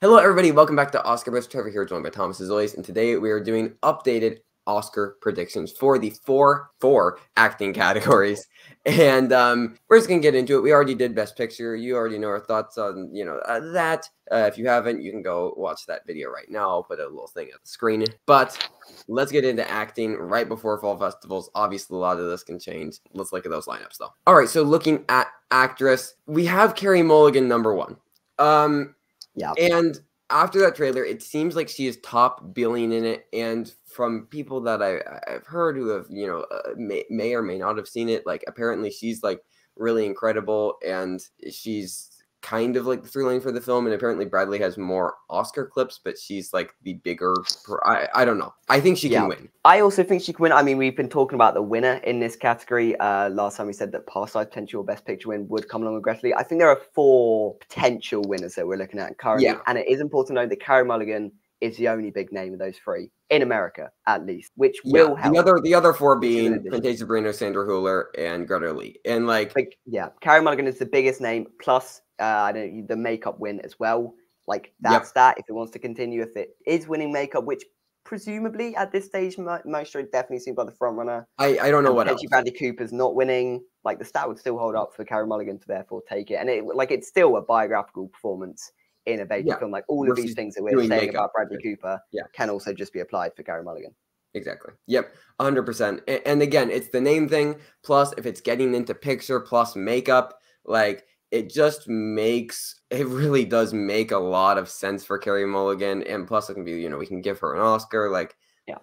Hello, everybody. Welcome back to Oscar Buzz. Trevor here, joined by Thomas as always. And today we are doing updated Oscar predictions for the four acting categories. And we're just gonna get into it. We already did Best Picture. You already know our thoughts on that. If you haven't, you can go watch that video right now. I'll put a little thing at the screen. But let's get into acting right before fall festivals. Obviously, a lot of this can change. Let's look at those lineups though. All right. So looking at actress, we have Carey Mulligan #1. Yeah. And after that trailer, it seems like she is top billing in it. And from people that I've heard who have, may or may not have seen it, like apparently she's like really incredible and she's kind of like the through line for the film. And apparently Bradley has more Oscar clips, but she's like the bigger. I don't know. I think she can win. I also think she can win. I mean, we've been talking about the winner in this category. Last time we said that Past Life potential Best Picture win would come along with Greta Lee. I think there are 4 potential winners that we're looking at currently. Yeah. And it is important to note that Carey Mulligan is the only big name of those 3 in America, at least, which will help. The other 4 being Fantasia Barrino, Sandra Hüller, and Greta Lee. And Carey Mulligan is the biggest name. Plus, the makeup win as well. Like that's that. If it wants to continue, if it is winning makeup, which presumably at this stage, Maestro definitely seems like the front runner. I don't know what else. Bradley Cooper's not winning. Like the stat would still hold up for Carey Mulligan to therefore take it, and it's still a biographical performance in a Beijing film. Like all of these things that we're saying about Bradley Cooper can also just be applied for Carey Mulligan. Exactly. Yep. 100%. And again, it's the name thing. Plus, if it's getting into picture plus makeup, like it really does make a lot of sense for Carey Mulligan. And plus, it can be, we can give her an Oscar. Like,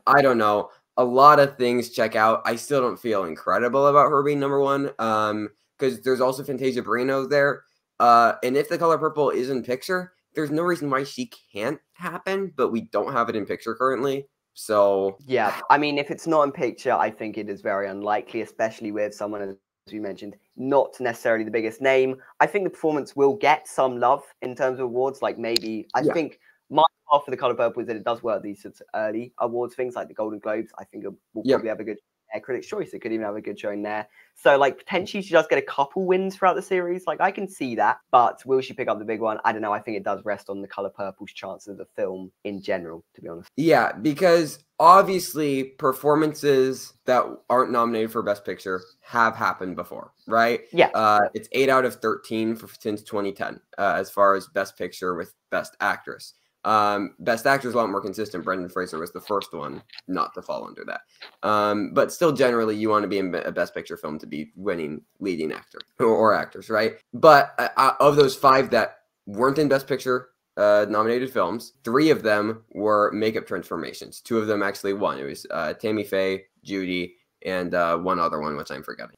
I don't know. A lot of things check out. I still don't feel incredible about her being #1. Because there's also Fantasia Barrino there. And if The Color Purple is in picture, there's no reason why she can't happen, but we don't have it in picture currently. So yeah, I mean, if it's not in picture, I think it is very unlikely, especially with someone, as we mentioned, not necessarily the biggest name. I think the performance will get some love in terms of awards. Like maybe, I think my part for The Color Purple is that it does work these early awards things like the Golden Globes. I think it will probably have a good Critics' Choice. It could even have a good showing there. So like potentially she does get a couple wins throughout the series. Like I can see that, but will she pick up the big one? I don't know. I think it does rest on The Color Purple's chances of the film in general, to be honest. Yeah, because obviously performances that aren't nominated for Best Picture have happened before, right? Yeah. It's 8 out of 13 since 2010 as far as Best Picture with Best Actress. Best Actor is a lot more consistent. Brendan Fraser was the first one not to fall under that. But still, generally, you want to be in a Best Picture film to be winning leading actor or actors, right? But of those 5 that weren't in Best Picture nominated films, 3 of them were makeup transformations. 2 of them actually won. It was Tammy Faye, Judy, and one other one, which I'm forgetting.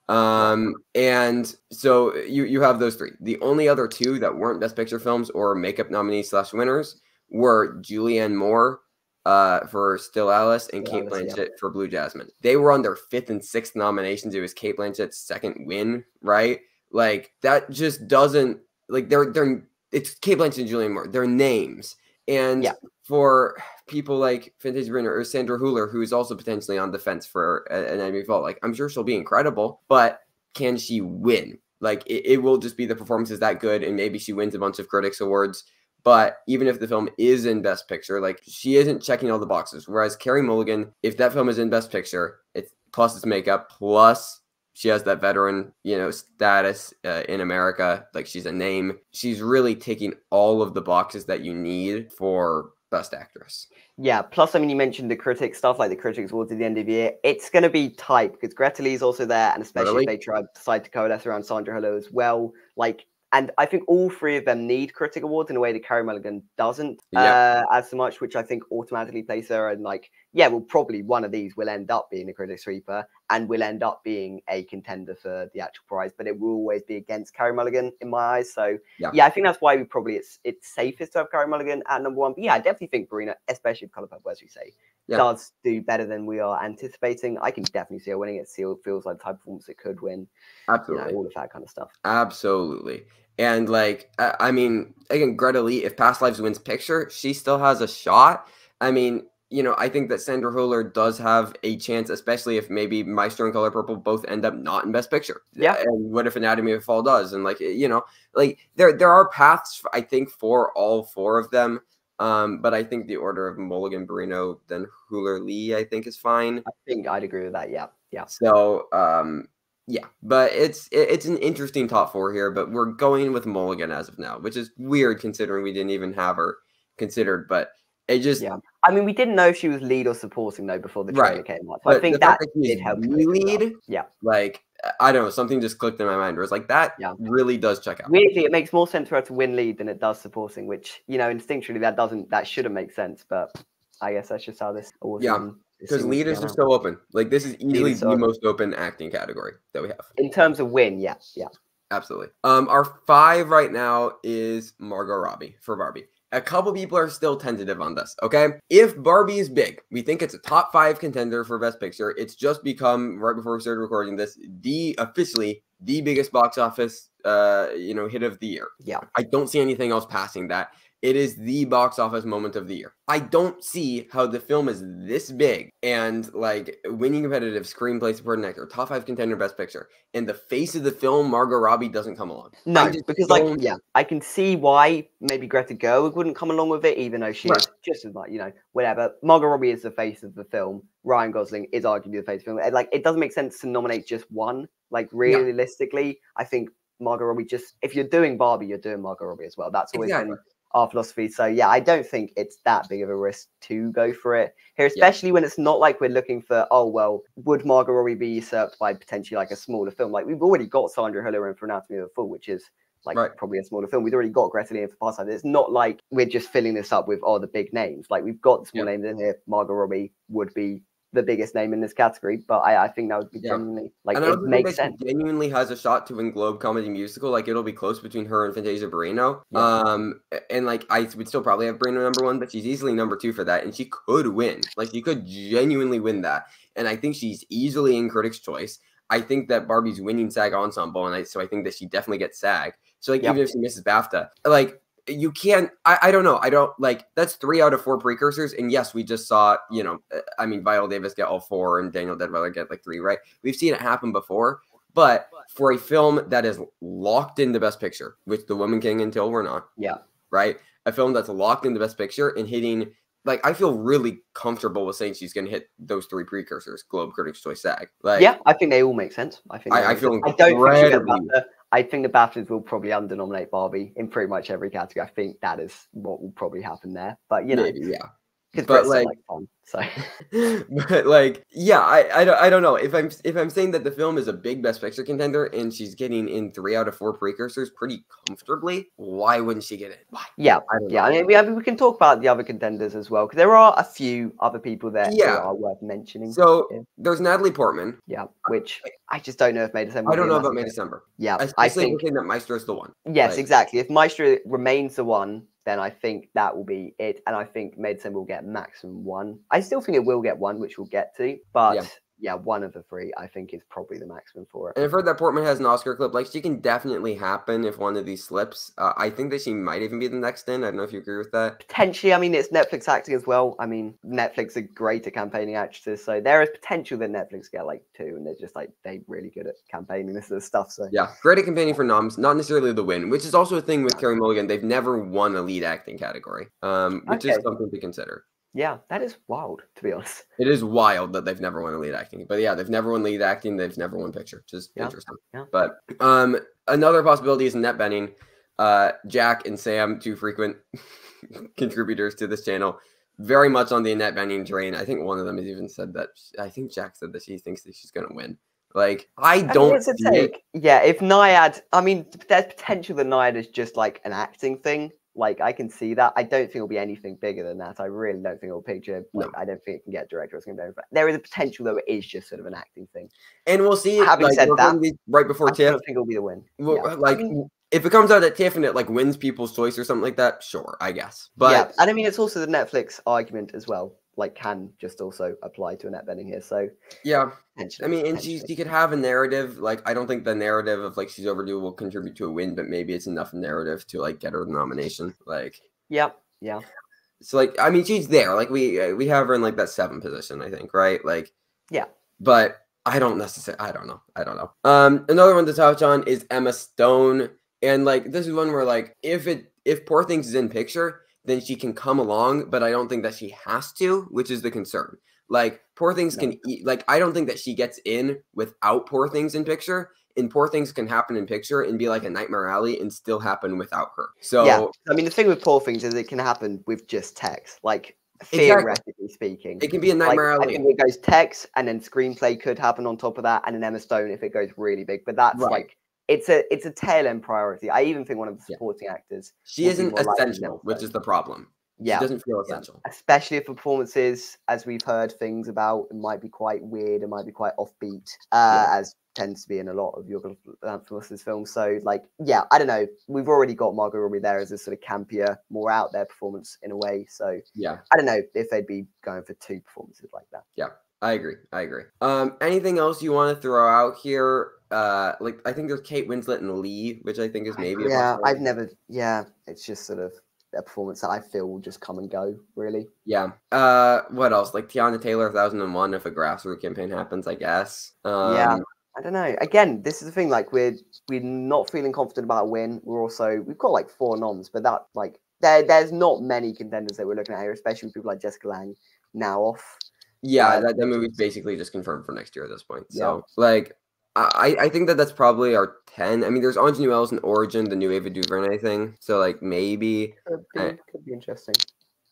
And so you have those 3. The only other 2 that weren't Best Picture films or makeup nominees / winners were Julianne Moore for Still Alice and Cate Blanchett for Blue Jasmine. They were on their 5th and 6th nominations. It was Cate Blanchett's 2nd win, right? Like that just doesn't it's Cate Blanchett and Julianne Moore. They're names. And for people like Fantasia Barrino or Sandra Hüller, who is also potentially on the fence for an Emmy vault, like I'm sure she'll be incredible, but can she win? Like it will just be the performances that good, and maybe she wins a bunch of critics awards. But even if the film is in Best Picture, like she isn't checking all the boxes. Whereas Carey Mulligan, if that film is in Best Picture, it's plus its makeup, plus she has that veteran, status in America. Like she's a name. She's really taking all of the boxes that you need for Best Actress. Yeah. Plus, I mean, you mentioned the critics stuff, like the Critics Awards at the end of the year. It's going to be tight because Greta Lee's also there, and especially if they decide to coalesce around Sandra Hüller as well. And I think all 3 of them need critic awards in a way that Carey Mulligan doesn't as much, which I think automatically places her. And well, probably one of these will end up being a Critics' Sweeper and will end up being a contender for the actual prize, but it will always be against Carey Mulligan in my eyes. So I think that's why it's safest to have Carey Mulligan at #1. But I definitely think Barrino, especially with Color Purple, as we say, does do better than we are anticipating. I can definitely see her winning. It feels like the type of performance it could win. Absolutely. All of that kind of stuff. Absolutely. And I mean, again, Greta Lee, if Past Lives wins picture, she still has a shot. I mean, I think that Sandra Hüller does have a chance, especially if maybe Maestro and Color Purple both end up not in Best Picture. Yeah. And what if Anatomy of a Fall does? And there are paths, I think, for all four of them. But I think the order of Mulligan, Barrino, then Hüller, Lee, I think is fine. I think I'd agree with that. Yeah. Yeah. So, yeah, but it's an interesting top four here, but we're going with Mulligan as of now, which is weird considering we didn't even have her considered, but it just... Yeah. I mean, we didn't know if she was lead or supporting, though, before the trailer came out. So but I think that did help. Lead, yeah. Like, I don't know, something just clicked in my mind where it's like, that really does check out. Weirdly, it makes more sense for her to win lead than it does supporting, which, instinctually that shouldn't make sense, but I guess that's just how this because lead is just so open. Like, this is easily the most open acting category that we have. In terms of win, yeah. Absolutely. Our 5 right now is Margot Robbie for Barbie. A couple people are still tentative on this, okay? If Barbie is big, we think it's a top 5 contender for Best Picture. It's just become, right before we started recording this, officially the biggest box office hit of the year. Yeah. I don't see anything else passing that. It is the box office moment of the year. I don't see how the film is this big and like winning competitive screenplay, supporting actor, top 5 contender, Best Picture. In the face of the film, Margot Robbie doesn't come along. No, because I can see why maybe Greta Gerwig wouldn't come along with it, even though she is just as much, whatever. Margot Robbie is the face of the film. Ryan Gosling is arguably the face of the film. Like, it doesn't make sense to nominate just one. Like, realistically, I think Margot Robbie if you're doing Barbie, you're doing Margot Robbie as well. That's always been our philosophy. So yeah, I don't think it's that big of a risk to go for it here, especially when it's not like we're looking for, oh, well, would Margot Robbie be usurped by potentially like a smaller film? Like, we've already got Sandra Hüller in for Anatomy of a Fall, which is like probably a smaller film. We've already got Greta Lee in for Parasite. It's not like we're just filling this up with the big names. Like, we've got small names in here. Margot Robbie would be the biggest name in this category, but I think that would be genuinely it makes sense. Genuinely has a shot to win Globe Comedy Musical. Like, it'll be close between her and Fantasia Barrino. And like, I would still probably have Barrino number 1, but she's easily number 2 for that, and she could win. Like, she could genuinely win that, and I think she's easily in Critics' Choice. I think that Barbie's winning SAG Ensemble, and so I think that she definitely gets SAG. So like, even if she misses BAFTA, like, you can't, I don't know. I don't like, that's 3 out of 4 precursors. And yes, we just saw, Viola Davis get all 4 and Daniel Deadweiler get like 3, right? We've seen it happen before, but for a film that is locked in the Best Picture, which The Woman King Until We're Not. Yeah. Right? A film that's locked in the Best Picture and hitting, like, I feel really comfortable with saying she's going to hit those 3 precursors, Globe, Critics' Choice, SAG. Like, yeah, I think they all make sense. I think I feel incredibly. I think the BAFTAs will probably under-nominate Barbie in pretty much every category. I think that is what will probably happen there. But, maybe, because Brits are fun. So, but like, I don't know if I'm saying that the film is a big Best Picture contender and she's getting in 3 out of 4 precursors pretty comfortably. Why wouldn't she get in? Why? Yeah, I mean, we can talk about the other contenders as well, because there are a few other people that are worth mentioning. So there's Natalie Portman. Yeah, which I just don't know if May December. I don't know about May December. Yeah, I think that Maestro is the one. Yes, exactly. If Maestro remains the one, then I think that will be it. And I think May December will get maximum 1. I still think it will get 1, which we'll get to. But one of the 3, I think, is probably the maximum for it. And I've heard that Portman has an Oscar clip. Like, she can definitely happen if one of these slips. I think that she might even be the next in. I don't know if you agree with that. Potentially. I mean, it's Netflix acting as well. I mean, Netflix are great at campaigning actresses. So there is potential that Netflix get like 2. And they're just like, they're really good at campaigning this sort of stuff. So yeah, great at campaigning for noms, not necessarily the win, which is also a thing with Carey Mulligan. They've never won a lead acting category, which is something to consider. Yeah, that is wild, to be honest. It is wild that they've never won a lead acting. But yeah, they've never won lead acting. They've never won picture, which is interesting. Yeah. But another possibility is Annette Bening. Jack and Sam, 2 frequent contributors to this channel, very much on the Annette Bening train. I think one of them has even said that. I think Jack said that she thinks that she's going to win. Like, I don't think. Yeah, if Naiad, I mean, there's potential that Naiad is just like an acting thing. Like, I can see that. I don't think it'll be anything bigger than that. I really don't think it'll picture. Like, I don't think it can get director. There is a potential, though, it is just sort of an acting thing. And we'll see. Having said that, right before TIFF, I don't think it'll be the win. Like, if it comes out at TIFF and it like wins People's Choice or something like that, sure, I guess. But yeah, and I mean, it's also the Netflix argument as well. Like, can just also apply to Annette Bening here. So yeah, I mean, and she could have a narrative. Like, I don't think the narrative of like she's overdue will contribute to a win, but maybe it's enough narrative to like get her the nomination. Like, yeah. So like, I mean, she's there. Like we have her in like that 7 position, I think, right? Like, yeah. But I don't necessarily. I don't know. Another one to touch on is Emma Stone, and like this is one where like if Poor Things is in picture, then she can come along, but I don't think that she has to, which is the concern. Like Poor Things can eat. Like I don't think that she gets in without Poor Things in picture. And Poor Things can happen in picture and be like a Nightmare Alley and still happen without her. So yeah, I mean the thing with Poor Things is it can happen with just text, like theoretically speaking. It can be a Nightmare Alley. I think it goes text and then screenplay could happen on top of that, and then Emma Stone if it goes really big. But that's like it's a tail end priority. I even think one of the supporting actors. She isn't essential, which is the problem. Yeah, she doesn't feel essential. Especially if the performances, as we've heard things about, it might be quite weird, it might be quite offbeat, as tends to be in a lot of Yorgos Lanthimos' films. So, like, yeah, I don't know. We've already got Margot Robbie there as a sort of campier, more out there performance in a way. So, yeah, I don't know if they'd be going for 2 performances like that. Yeah, I agree. Anything else you want to throw out here? Like, I think there's Kate Winslet and Lee, which I think is maybe I've never. Yeah, it's just sort of a performance that I feel will just come and go, really. Yeah. What else? Like Tiana Taylor, 1001, if a grassroots campaign happens, I guess. Yeah. I don't know. Again, this is the thing. Like, we're not feeling confident about a win. We've got like 4 noms, but that like there's not many contenders that we're looking at here, especially with people like Jessica Lange now off. Yeah, that movie's basically just confirmed for next year at this point. So like, I think that's probably our 10. I mean, there's Ingenue Ellis and Origin, the new Ava DuVernay thing. So like maybe could be interesting.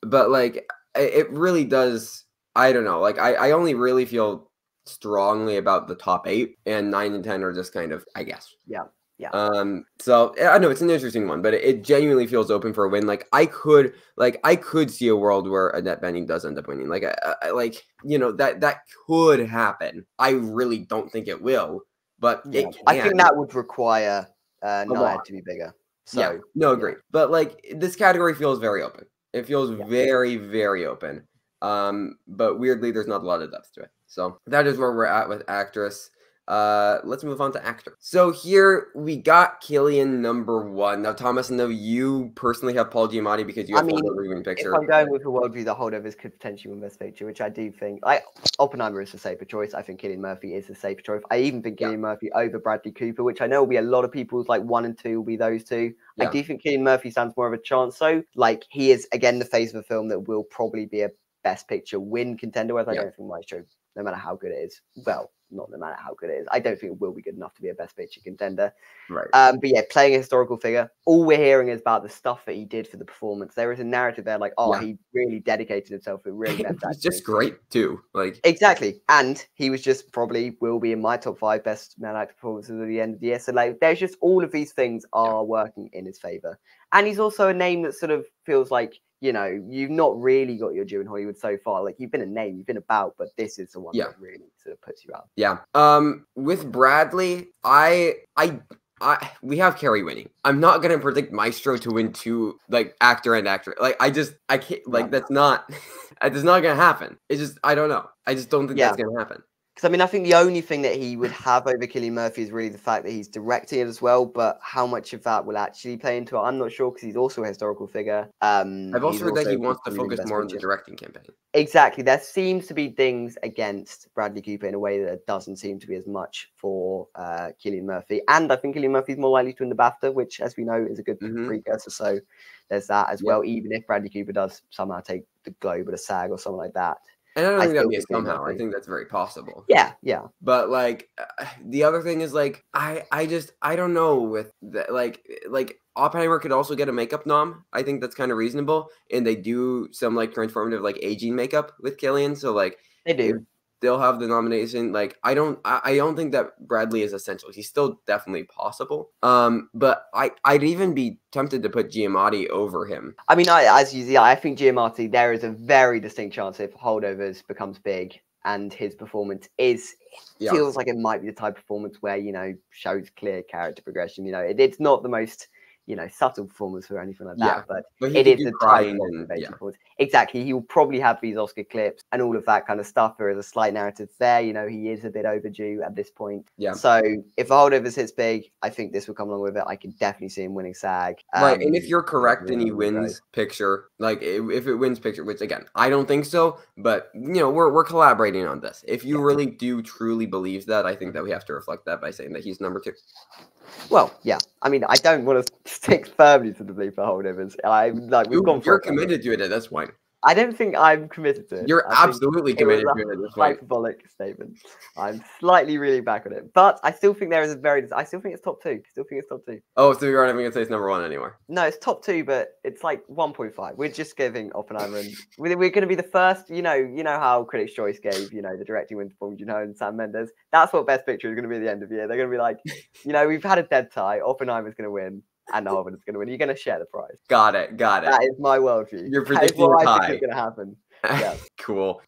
But like, it really does. I don't know. Like, I only really feel strongly about the top 8, and 9 and 10 are just kind of, I guess. Yeah. So I know it's an interesting one, but it genuinely feels open for a win. Like I could see a world where Annette Bening does end up winning. Like that could happen. I really don't think it will, but it can. I think that would require Nia to be bigger. So agree. But like this category feels very open. It feels very, very open. But weirdly, there's not a lot of depth to it. So that is where we're at with actress. Let's move on to actor. So here we got Cillian number 1. Now, Thomas, I know you personally have Paul Giamatti because you have Holdover in picture. If I'm going with a worldview, the Holdovers could potentially win Best Picture, which I do think. Oppenheimer is a safer choice. I think Cillian Murphy is a safer choice. I even think Cillian Murphy over Bradley Cooper, which I know will be a lot of people's like 1 and 2 will be those 2. I do think Cillian Murphy stands more of a chance. So, like, he is again the face of a film that will probably be a Best Picture win contender. Whereas I don't think Maestro, no matter how good it is, not no matter how good it is, I don't think it will be good enough to be a Best Picture contender. Right. But yeah, playing a historical figure, all we're hearing is about the stuff that he did for the performance. There is a narrative there, like, he really dedicated himself. It really meant that. He's just great too. Like exactly, and he was just probably will be in my top 5 best male actor performances at the end of the year. So like, there's just all of these things are working in his favor, and he's also a name that sort of feels like, you know, you've not really got your due in Hollywood so far. Like, you've been a name, you've been about, but this is the one that really sort of puts you out. Yeah. With Bradley, we have Carrie winning. I'm not gonna predict Maestro to win 2, like actor and actress. Like I can't. Like that's not gonna happen. It's just I don't know. I just don't think that's gonna happen. Because, I mean, I think the only thing that he would have over Cillian Murphy is really the fact that he's directing it as well. But how much of that will actually play into it, I'm not sure, because he's also a historical figure. I've also heard that he wants to focus more on the directing campaign. Exactly. There seems to be things against Bradley Cooper in a way that doesn't seem to be as much for Cillian Murphy. And I think Cillian Murphy is more likely to win the BAFTA, which, as we know, is a good precursor. So there's that as well, even if Bradley Cooper does somehow take the Globe or the SAG or something like that. And I don't think that'd be somehow. I think that's very possible. Yeah. But like, the other thing is like, I don't know with that. Like Oppenheimer could also get a makeup nom. I think that's kind of reasonable. And they do some like transformative like aging makeup with Cillian. So like they do. They'll have the nomination. Like I don't think that Bradley is essential. He's still definitely possible. But I'd even be tempted to put Giamatti over him. I mean, I think Giamatti, there is a very distinct chance if Holdovers becomes big and his performance feels like it might be the type of performance where, you know, shows clear character progression. You know, it's not the most you know, subtle performance or anything like Yeah, that, but he it could is do a tight crying and motivation for it. Exactly. He will probably have these Oscar clips and all of that kind of stuff. There is a slight narrative there. You know, he is a bit overdue at this point. Yeah. So if the holdovers hits big, I think this will come along with it. I can definitely see him winning SAG. Right, and if you're correct and he wins picture, like if it wins picture, which again I don't think so, but you know we're collaborating on this. If you really do truly believe that, I think that we have to reflect that by saying that he's number 2. Well, yeah. I mean, I don't want to stick firmly to the belief for holdovers. I'm like, You're committed to it at this point. I don't think I'm committed to it. You're absolutely committed to it at this point. Hyperbolic statement. I'm slightly reeling back on it, but I still think there is I still think it's top 2. Still think it's top 2. Oh, so you're not even gonna say it's number 1 anymore? No, it's top 2, but it's like 1.5. We're just giving Oppenheimer, and we're going to be the first. You know how Critics' Choice gave, you know, the directing win for Bong Joon-ho and Sam Mendes. That's what Best Picture is going to be at the end of the year. They're going to be like, you know, we've had a dead tie. Oppenheimer's going to win. And the Hobbit is going to win. You're going to share the prize. Got it. That is my worldview. You're predicting what high. I think is going to happen. Yeah. Cool.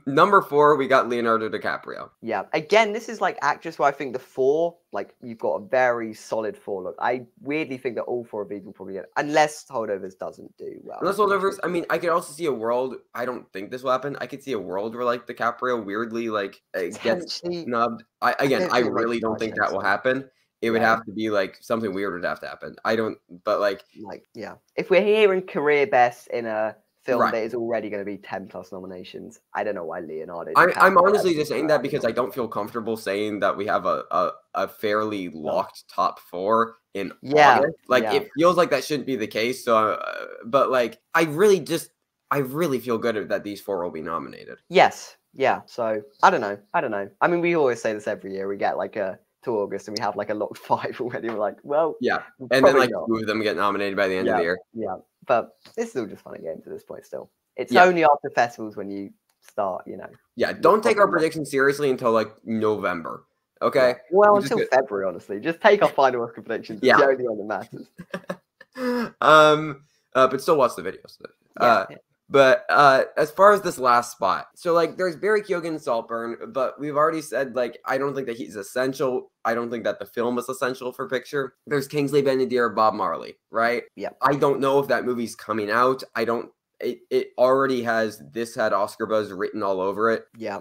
Number 4, we got Leonardo DiCaprio. Yeah. Again, this is like actress where I think the 4, like you've got a very solid 4 look. I weirdly think that all 4 of these will probably get, unless Holdovers doesn't do well. Unless Holdovers, I mean, I could also see a world. I don't think this will happen. I could see a world where like DiCaprio weirdly like gets snubbed. I really don't think that will happen. It would have to be like something weird would have to happen. I don't, but like yeah. If we're hearing career best in a film that is already going to be 10+ nominations, I don't know why Leonardo. I'm honestly just saying that because I don't feel comfortable saying that we have a fairly locked top 4 in August. Like it feels like that shouldn't be the case. So, but like I really feel good that these 4 will be nominated. Yes. Yeah. So I don't know. I mean, we always say this every year. We get like to August and we have like a locked 5 already. We're like, well, yeah, and then like 2 of them get nominated by the end of the year. Yeah, but this is all just fun and games at this point. Still, it's only after festivals when you start, you know. Yeah, don't take our predictions seriously until like November. Okay. Yeah. Well, until February, honestly. Just take our final Oscar predictions. It's the only one that matters. But still watch the videos. But as far as this last spot, so like there's Barry Keoghan and Saltburn, but we've already said like I don't think that he's essential. I don't think that the film is essential for picture. There's Kingsley Ben-Adir, Bob Marley, right? Yeah. I don't know if that movie's coming out. It already has "This Had Oscar Buzz" written all over it. Yeah.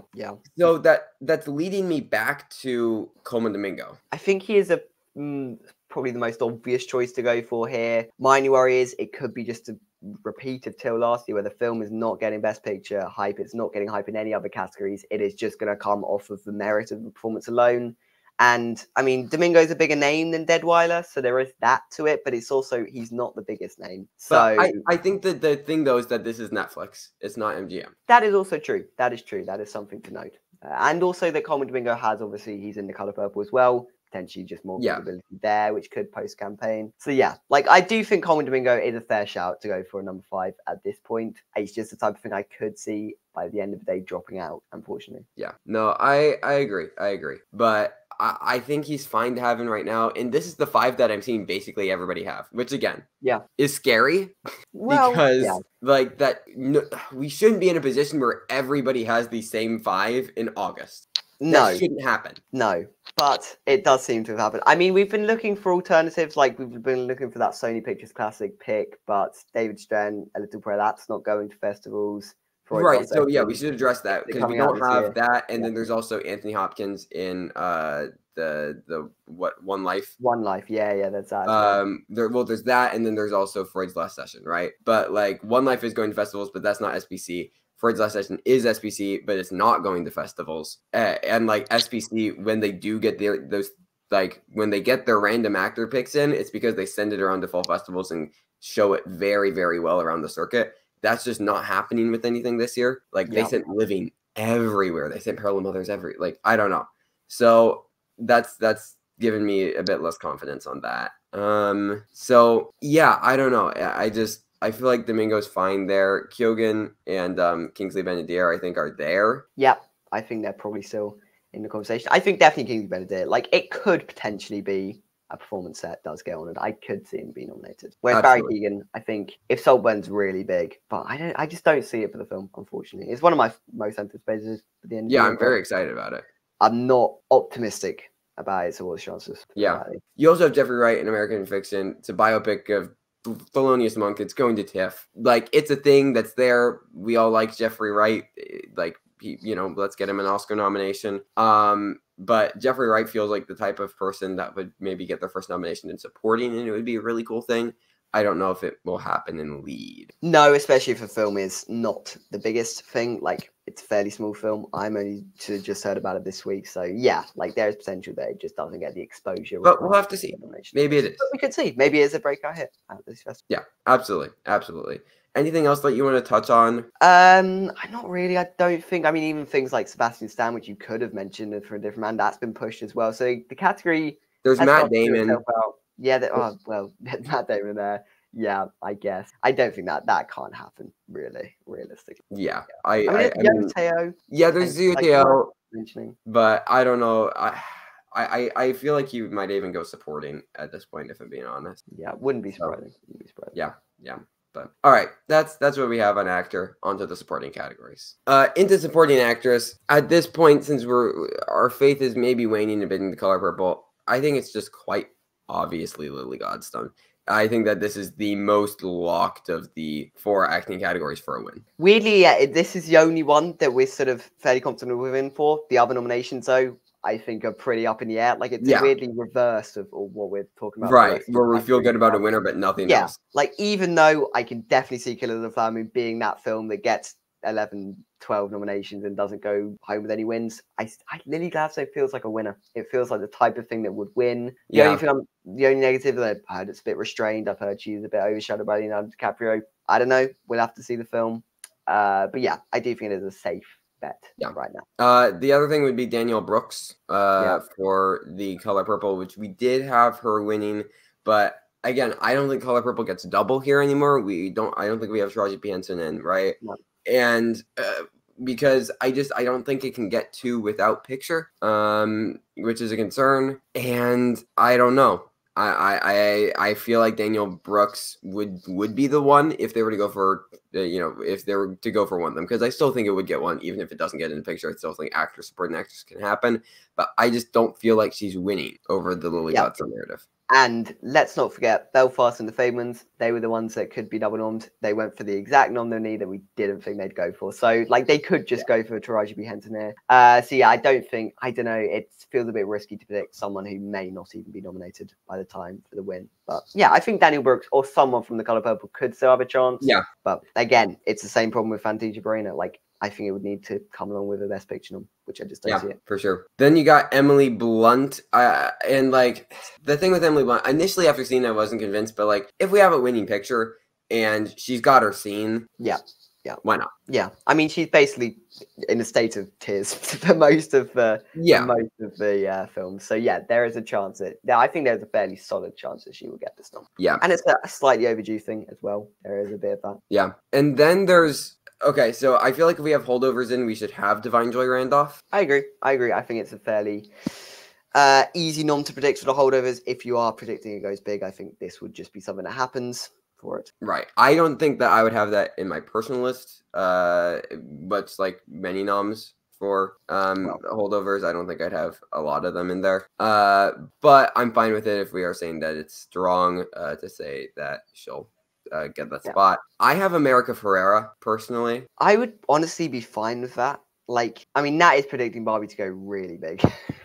So that's leading me back to Colman Domingo. I think he is probably the most obvious choice to go for here. My only worry is it could be just a repeat of till last year where the film is not getting Best Picture hype. It's not getting hype in any other categories. It is just going to come off of the merit of the performance alone. And I mean, Domingo's a bigger name than Deadweiler, so there is that to it, but it's also, he's not the biggest name. So but I think that the thing though is that this is Netflix. It's not MGM. That is also true. That is true. That is something to note. And also that Colman Domingo has, obviously, he's in The Colour Purple as well. Potentially just more visibility there, which could post-campaign. So yeah, like I do think Colman Domingo is a fair shout to go for a number 5 at this point. It's just the type of thing I could see by the end of the day dropping out, unfortunately. Yeah, no, I agree. But I think he's fine to have him right now. And this is the 5 that I'm seeing basically everybody have, which again, is scary. Well, because like that, we shouldn't be in a position where everybody has the same 5 in August. That shouldn't happen. No, but it does seem to have happened. I mean, we've been looking for alternatives. Like we've been looking for that Sony Pictures Classic pick, but David Stern, A Little Prayer, that's not going to festivals. Right. So yeah, we should address that because we don't have that. And then there's also Anthony Hopkins in the One Life. One Life. Yeah, that's that. There's that, and then there's also Freud's Last Session, right? But like One Life is going to festivals, but that's not SBC. Freud's Last Session is SBC, but it's not going to festivals. And like SBC, when they do get when they get their random actor picks in, it's because they send it around to fall festivals and show it very, very well around the circuit. That's just not happening with anything this year. Like they sent Living everywhere. They sent Parallel Mothers I don't know. So that's given me a bit less confidence on that. So yeah, I don't know. I feel like Domingo's fine there. Keoghan and Kingsley Ben-Adir, I think, are there. Yep, I think they're probably still in the conversation. I think definitely Kingsley Ben-Adir. Like, it could potentially be a performance that does get honoured. I could see him be nominated. Whereas Barry Keoghan, I think, if Saltburn's really big, but I just don't see it for the film, unfortunately. It's one of my most anticipated at the end. Yeah, I'm very excited about it. I'm not optimistic about it, so what's the chances? Yeah. You also have Jeffrey Wright in American Fiction. It's a biopic of Thelonious Monk. It's going to TIFF. Like, it's a thing that's there. We all like Jeffrey Wright. Like, let's get him an Oscar nomination. But Jeffrey Wright feels like the type of person that would maybe get their first nomination in supporting, and it would be a really cool thing. I don't know if it will happen in lead. No, especially if a film is not the biggest thing. Like, it's a fairly small film. I'm only just heard about it this week. So, yeah, like, there's potential there. It just doesn't get the exposure. But we'll have to see. Maybe it is. But we could see. Maybe it's a breakout hit at this festival. Yeah, absolutely. Absolutely. Anything else that you want to touch on? Not really. I don't think. I mean, even things like Sebastian Stan, which you could have mentioned for a different man, that's been pushed as well. So the category. There's Matt Damon. Yeah. Matt Damon there. Yeah, I guess. I don't think that can't happen. Really, realistically. Yeah, I mean, Teo. Yeah, there's Teo. But I don't know. I feel like he might even go supporting at this point, if I'm being honest. Yeah, wouldn't be surprising. Yeah. But all right, that's what we have on actor. Onto the supporting categories. Into supporting actress. At this point, since our faith is maybe waning a bit in The Color Purple, I think it's just quite obviously Lily Gladstone. I think that this is the most locked of the 4 acting categories for a win. Weirdly, yeah, this is the only one that we're sort of fairly confident we're in for. The other nominations, though, I think are pretty up in the air. Like, it's weirdly reverse of what we're talking about. Right, where we feel good about a winner, but nothing else. Like, even though I can definitely see Killer of the Flower Moon being that film that gets 11, 12 nominations and doesn't go home with any wins, Lily Gladstone feels like a winner. It feels like the type of thing that would win. The only negative that I've heard, it's a bit restrained. I've heard she's a bit overshadowed by Leonardo DiCaprio. I don't know. We'll have to see the film. But yeah, I do think it is a safe bet right now. The other thing would be Danielle Brooks for The Color Purple, which we did have her winning, but again, I don't think Color Purple gets double here anymore. I don't think we have Taraji P. Henson in, right? No. And because I don't think it can get 2 without picture, which is a concern. And I don't know. I feel like Danielle Brooks would be the one if they were to go for if they were to go for one of them, because I still think it would get one even if it doesn't get in the picture. I still think supporting actress can happen, but I just don't feel like she's winning over the Lily Gladstone narrative. And let's not forget Belfast and The Fabelmans. They were the ones that could be double normed. They went for the exact nominee that we didn't think they'd go for. So, like, they could just go for Taraji P. Henson here. So, yeah, I don't know. It feels a bit risky to predict someone who may not even be nominated by the time for the win. But, yeah, I think Danielle Brooks or someone from The Color Purple could still have a chance. Yeah. But, again, it's the same problem with Fantasia Barrina. Like, I think it would need to come along with a Best Picture nom, which I just don't see it. For sure. Then you got Emily Blunt. And, like, the thing with Emily Blunt, initially after seeing it, I wasn't convinced. But, like, if we have a winning picture and she's got her scene, why not? Yeah. I mean, she's basically in a state of tears for most of the film. So, yeah, there is a chance I think there's a fairly solid chance that she will get this nom. Yeah. And it's a slightly overdue thing as well. There is a bit of that. Yeah. And then there's... Okay, so I feel like if we have holdovers in, we should have Divine Joy Randolph. I agree. I think it's a fairly easy nom to predict for the holdovers. If you are predicting it goes big, I think this would just be something that happens for it. Right. I don't think that I would have that in my personal list, but it's like many noms for holdovers. I don't think I'd have a lot of them in there. But I'm fine with it if we are saying that it's strong to say that she'll get that spot. I have America Ferrera personally. I would honestly be fine with that. Like, I mean, Nat is predicting Barbie to go really big,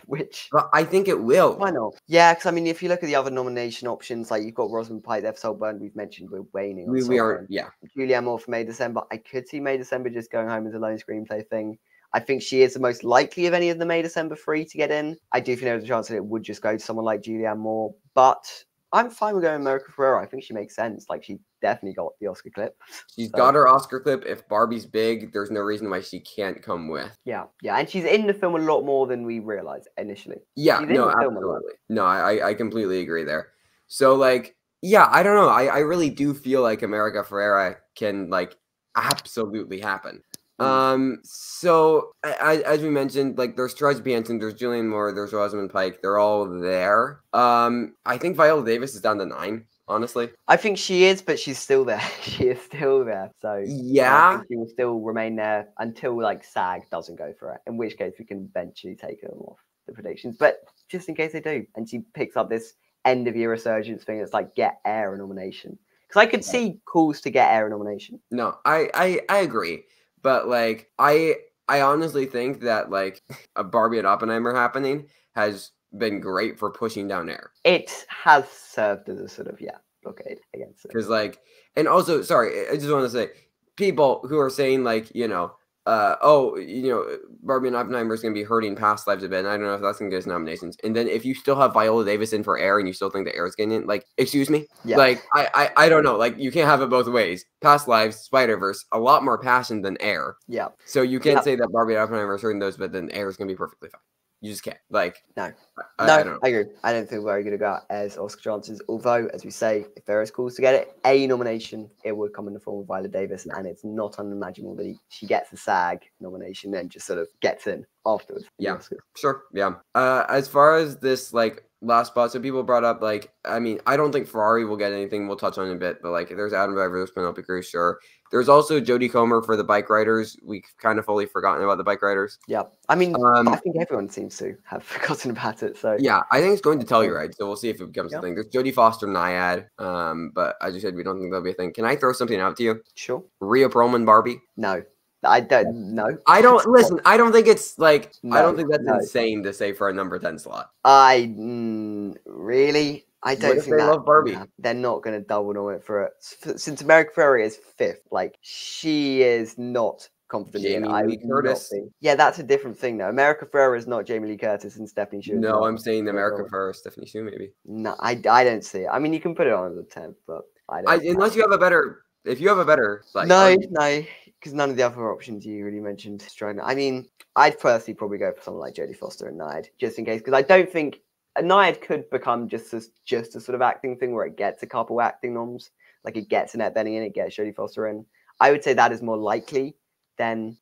but I think it will. Why not? Yeah, because I mean, if you look at the other nomination options, like you've got Rosamund Pike, they've Saltburn. We've mentioned we're waning. We are, yeah. Julianne Moore for May December. I could see May December just going home as a lone screenplay thing. I think she is the most likely of any of the May December 3 to get in. I do think there's a chance that it would just go to someone like Julianne Moore, but I'm fine with going America Ferrera. I think she makes sense. Like, she definitely got the Oscar clip. She's got her Oscar clip. If Barbie's big, there's no reason why she can't come with. Yeah. And she's in the film a lot more than we realized initially. Yeah, no, absolutely. No, I completely agree there. So, like, yeah, I don't know. I really do feel like America Ferrera can, like, absolutely happen. So as we mentioned, like, there's Taraji P. Henson, there's Julianne Moore, there's Rosamund Pike. They're all there. I think Viola Davis is down to 9, honestly. I think she is, but she's still there. She is still there. So yeah, I think she will still remain there until, like, SAG doesn't go for it, in which case we can eventually take her off. the predictions, but just in case they do, and she picks up this end of year resurgence thing, it's like get Air a nomination. Because I could see calls to get Air a nomination. No, I agree, but like I honestly think that like a Barbie and Oppenheimer happening has been great for pushing down Air. It has served as a sort of blockade against it. Because like, and also, sorry, I just want to say, people who are saying like, Barbie and Oppenheimer is going to be hurting Past Lives a bit, and I don't know if that's going to get us nominations. And then if you still have Viola Davis in for Air and you still think that Air is getting it, like, excuse me? Yeah. Like, I don't know. Like, you can't have it both ways. Past Lives, Spider-Verse, a lot more passion than Air. Yeah. So you can't say that Barbie and Oppenheimer is hurting those, but then Air is going to be perfectly fine. You just can't. Like, no. I don't know. I agree. I don't feel very good about as Oscar chances. Although, as we say, if there is calls to get it, a nomination, it would come in the form of Viola Davis, and it's not unimaginable that she gets a SAG nomination and just sort of gets in afterwards. Yeah, sure. Yeah. As far as this like last spot, so people brought up like, I mean, I don't think Ferrari will get anything. We'll touch on it in a bit, but like, there's Adam Driver, there's Penelope Cruz, sure. There's also Jodie Comer for the bike riders. We've kind of fully forgotten about the bike riders. Yeah, I mean, I think everyone seems to have forgotten about it. So yeah, I think it's going to Telluride. So we'll see if it becomes a thing. There's Jodie Foster Naiad, but as you said, we don't think that'll be a thing. Can I throw something out to you? Sure. Rhea Perlman Barbie. No. I don't know. I don't listen. I don't think it's like No, I don't think that's insane to say for a number 10 slot. Really. I don't think they love Barbie. They're not going to double nominate for it. Since America Ferrera is 5th, like she is not confident. Jamie Lee Curtis. Yeah, that's a different thing though. America Ferrera is not Jamie Lee Curtis and Stephanie Shu. No, I'm saying America Ferrera, Stephanie Shu maybe. No, I don't see it. I mean, you can put it on as a 10th, but I don't. Unless you have a better. If you have a better, like no, because none of the other options you really mentioned. I mean, I'd personally probably go for someone like Jodie Foster and Naiad, just in case, because I don't think a Naiad could become just a sort of acting thing where it gets a couple acting noms, like it gets Annette Bening in, it gets Jodie Foster in. I would say that is more likely than,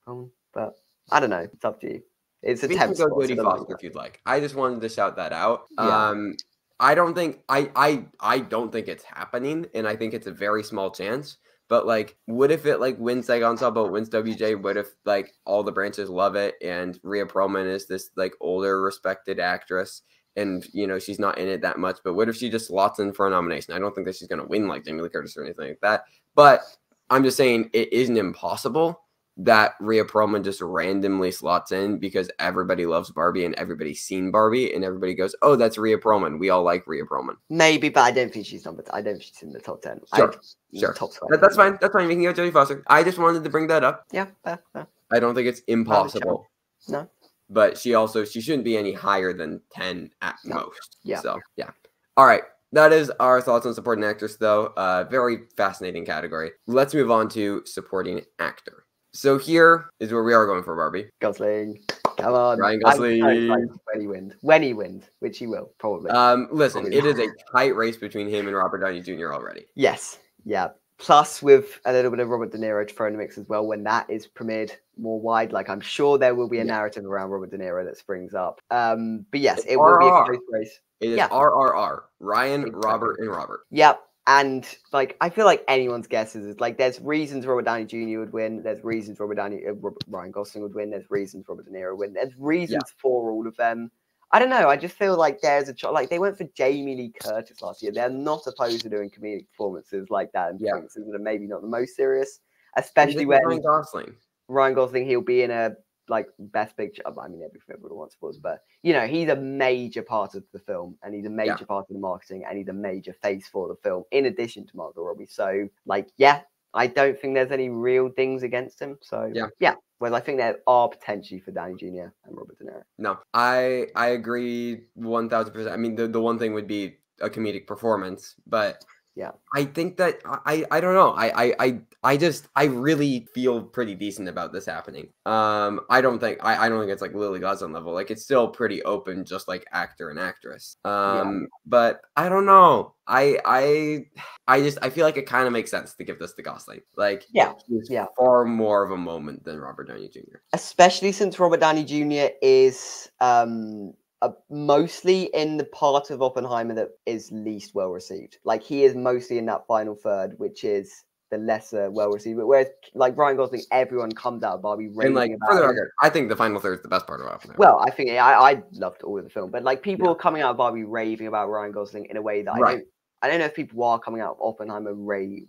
but I don't know. It's up to you. It's a 10th spot. Jodie Foster if you'd like. I just wanted to shout that out. Yeah. I don't think it's happening, and I think it's a very small chance. But like, what if it like wins Saigon Ensemble, wins WJ? What if like all the branches love it, and Rhea Perlman is this like older, respected actress, and she's not in it that much? But what if she just slots in for a nomination? I don't think that she's gonna win like Jamie Lee Curtis or anything like that. But I'm just saying it isn't impossible that Rhea Perlman just randomly slots in because everybody loves Barbie and everybody's seen Barbie and everybody goes, "Oh, that's Rhea Perlman. We all like Rhea Perlman." Maybe, but I don't think she's numbered. I don't think she's in the top 10. Sure. Top 20. That's fine. That's fine. We can go Jodie Foster. I just wanted to bring that up. Yeah. I don't think it's impossible. No. But she shouldn't be any higher than 10 at most. Yeah. So yeah. All right. That is our thoughts on supporting actress, though. Very fascinating category. Let's move on to supporting actor. So here is where we are going for Barbie. Gosling. Come on. Ryan Gosling. When he wins, which he will, probably. Listen, it is a tight race between him and Robert Downey Jr. already. Yes. Yeah. Plus, with a little bit of Robert De Niro to throw in the mix as well, when that is premiered more wide, like I'm sure there will be a narrative around Robert De Niro that springs up. But yes, it will be a close race. It is RRR. Ryan, Robert, and Robert. Yep. And like, I feel like anyone's guesses is like, there's reasons Robert Downey Jr. would win. There's reasons Ryan Gosling would win. There's reasons Robert De Niro would win. There's reasons for all of them. I don't know. I just feel like there's like they went for Jamie Lee Curtis last year. They're not opposed to doing comedic performances like that and performances that are maybe not the most serious, especially when Ryan Gosling, he'll be in a like best picture. I mean, everything everyone wants was, but he's a major part of the film, and he's a major part of the marketing, and he's a major face for the film, in addition to Margot Robbie. So, like, I don't think there's any real things against him. So, well, I think there are potentially for Downey Jr. and Robert De Niro. No, I agree 1000%. I mean, the one thing would be a comedic performance, but I think that I don't know. I really feel pretty decent about this happening. I don't think it's like Lily Gladstone level. Like it's still pretty open, just like actor and actress. But I don't know. I feel like it kind of makes sense to give this to Gosling. Like he's far more of a moment than Robert Downey Jr. Especially since Robert Downey Jr. is mostly in the part of Oppenheimer that is least well received. Like he is mostly in that final third, which is the lesser well received. Whereas like Ryan Gosling, everyone comes out of Barbie raving and like about for the it. record, I think the final third is the best part of Oppenheimer. Well, I think I loved all of the film, but like people are coming out of Barbie raving about Ryan Gosling in a way that I don't know if people are coming out of Oppenheimer raving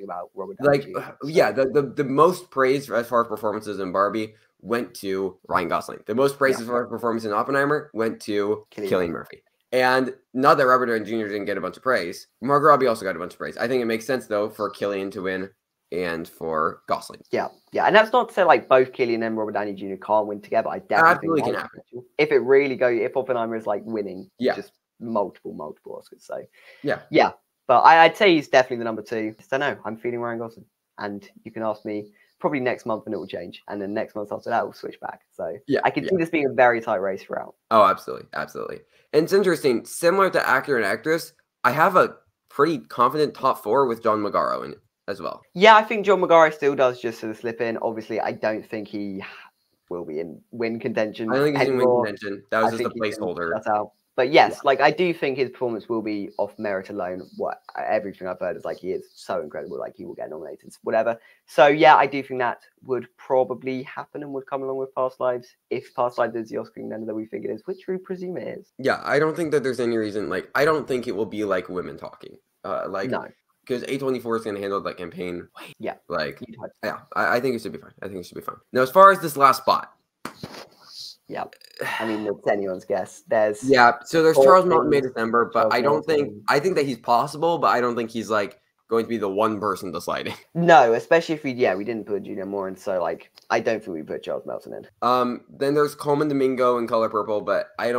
about Robert Downey Like, Jr. yeah, the most praise as far as performances in Barbie went to Ryan Gosling. The most praise as far as performance in Oppenheimer went to Cillian Murphy. And not that Robert Downey Jr. didn't get a bunch of praise. Margot Robbie also got a bunch of praise. I think it makes sense, though, for Cillian to win and for Gosling. Yeah. And that's not to say like both Cillian and Robert Downey Jr. can't win together. I definitely think can happen. If it really if Oppenheimer is like winning, just multiple Oscars. So yeah. But I'd say he's definitely the number 2. I don't know. I'm feeling Ryan Gosling, and you can ask me probably next month, and it will change, and then next month after that, we'll switch back. So I can see this being a very tight race throughout. Oh, absolutely. And it's interesting. Similar to actor and actress, I have a pretty confident top 4 with John Magaro in it as well. Yeah, I think John Magaro still does just sort of slip in. Obviously, I don't think he will be in win contention. I don't think he's in win contention. That was just a placeholder. That's out. But yes, like I do think his performance will be off merit alone. Everything I've heard is like he is so incredible, like he will get nominated, whatever. So yeah, I do think that would probably happen and would come along with Past Lives if Past Lives is the Oscar contender that we think it is, which we presume it is. Yeah, I don't think that there's any reason. Like, I don't think it will be like Women Talking. No. Because A24 is going to handle that campaign. Yeah. Like, yeah, I think it should be fine. Now, as far as this last spot. Yeah, I mean, it's anyone's guess. So there's Charles Melton, May December, but I think that he's possible, but I don't think he's like going to be the one person to slide in. No, especially if we didn't put Julia Moore in, so like I don't think we put Charles Melton in. Then there's Coleman Domingo in Color Purple, but I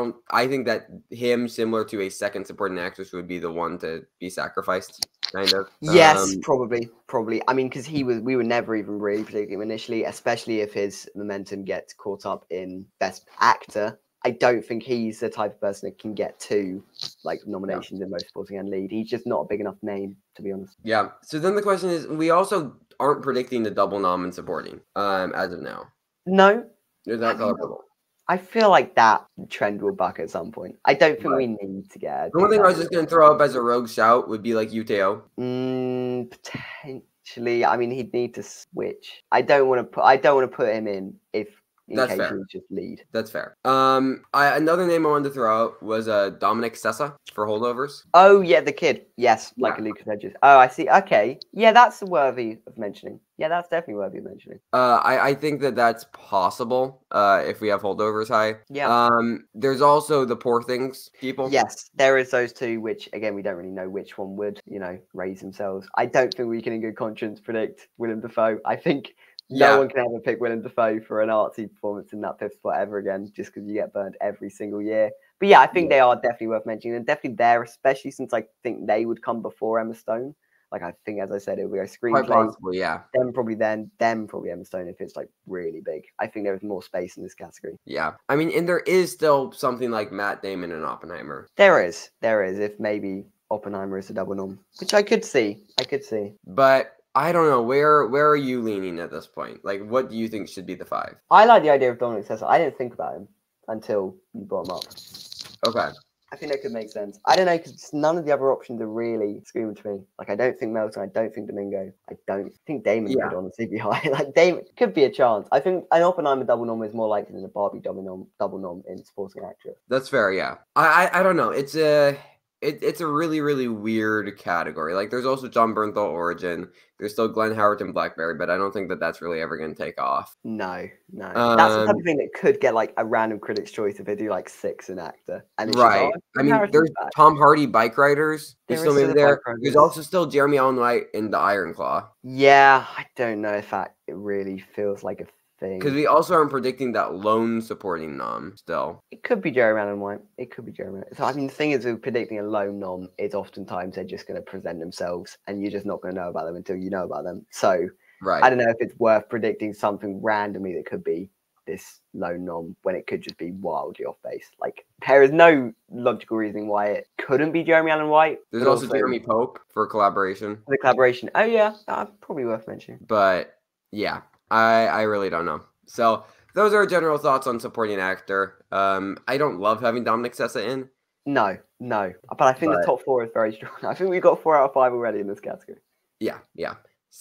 think that him, similar to a second supporting actress, would be the one to be sacrificed. Kind of. Yes, probably. I mean, because we were never even really predicting him initially, especially if his momentum gets caught up in Best Actor. I don't think he's the type of person that can get 2 like nominations in both supporting and lead. He's just not a big enough name, to be honest. Yeah. So then the question is, we also aren't predicting the double nom in supporting as of now. No. Is that Color Purple? I feel like that trend will buck at some point. I don't think we need to get. The one thing I was just going to throw up as a rogue shout would be like Uteo. Potentially. I mean, he'd need to switch. I don't want to put him in That's fair. Just lead. That's fair. Another name I wanted to throw out was Dominic Sessa for Holdovers. Oh yeah, the kid. Yes, like a Lucas Hedges. Oh, I see. Okay, yeah, that's worthy of mentioning. Yeah, that's definitely worthy of mentioning. I think that that's possible. If we have Holdovers high. Yeah. There's also the Poor Things people. Yes, there is those 2, which again we don't really know which one would raise themselves. I don't think we can in good conscience predict Willem Dafoe. I think. No one can ever pick Willem Dafoe for an artsy performance in that 5th spot ever again, just because you get burned every single year. But yeah, I think they are definitely worth mentioning, and definitely there, especially since I think they would come before Emma Stone. Like I think, as I said, it would be a screenplay. Quite possible, yeah. Them probably Emma Stone if it's like really big. I think there is more space in this category. Yeah, I mean, and there is still something like Matt Damon and Oppenheimer. There is. If maybe Oppenheimer is a double nom, which I could see. But. I don't know. Where are you leaning at this point? Like, what do you think should be the 5? I like the idea of Dominic Sessa. I didn't think about him until you brought him up. Okay. I think that could make sense. I don't know, because none of the other options are really screaming to me. Like, I don't think Melton. I don't think Domingo. I don't think Damon could honestly be high. Like, Damon could be a chance. I think an Oppenheimer double nom is more likely than a Barbie double nom in supporting actress. That's fair, yeah. I don't know. It's a really, really weird category. Like, there's also John Bernthal Origin. There's still Glenn Howerton Blackberry, but I don't think that that's really ever going to take off. No. That's the type of thing that could get, like, a random Critics' Choice if they do, like, 6 in actor. And right. I mean, there's Tom Hardy Bike Riders. There's still maybe there. There's also still Jeremy Allen White in The Iron Claw. Yeah, I don't know if that it really feels like a because we also aren't predicting that lone supporting nom still. It could be Jeremy Allen White. So, I mean, the thing is with predicting a lone nom is oftentimes they're just going to present themselves and you're just not going to know about them until you know about them. So, I don't know if it's worth predicting something randomly that could be this lone nom when it could just be wildly off base. Like, there is no logical reason why it couldn't be Jeremy Allen White. There's also Jeremy Pope for collaboration. The collaboration. Oh, yeah. Probably worth mentioning. But, yeah. I really don't know. So those are our general thoughts on supporting actor. I don't love having Dominic Sessa in. No. But I think the top 4 is very strong. I think we've got 4 out of 5 already in this category. Yeah.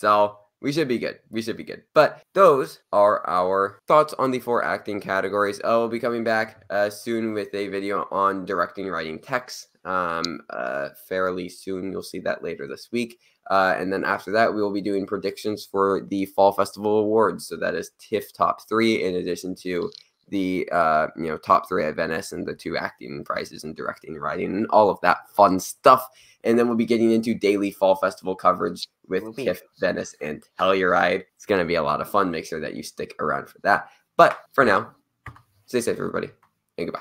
So we should be good. We should be good. But those are our thoughts on the 4 acting categories. We'll be coming back soon with a video on directing, writing, text. Fairly soon. You'll see that later this week. And then after that, we will be doing predictions for the Fall Festival Awards. So that is TIFF Top 3 in addition to the top 3 at Venice and the 2 acting prizes and directing and writing and all of that fun stuff. And then we'll be getting into daily Fall Festival coverage with TIFF, Venice, and Telluride. It's going to be a lot of fun. Make sure that you stick around for that. But for now, stay safe, everybody, and goodbye.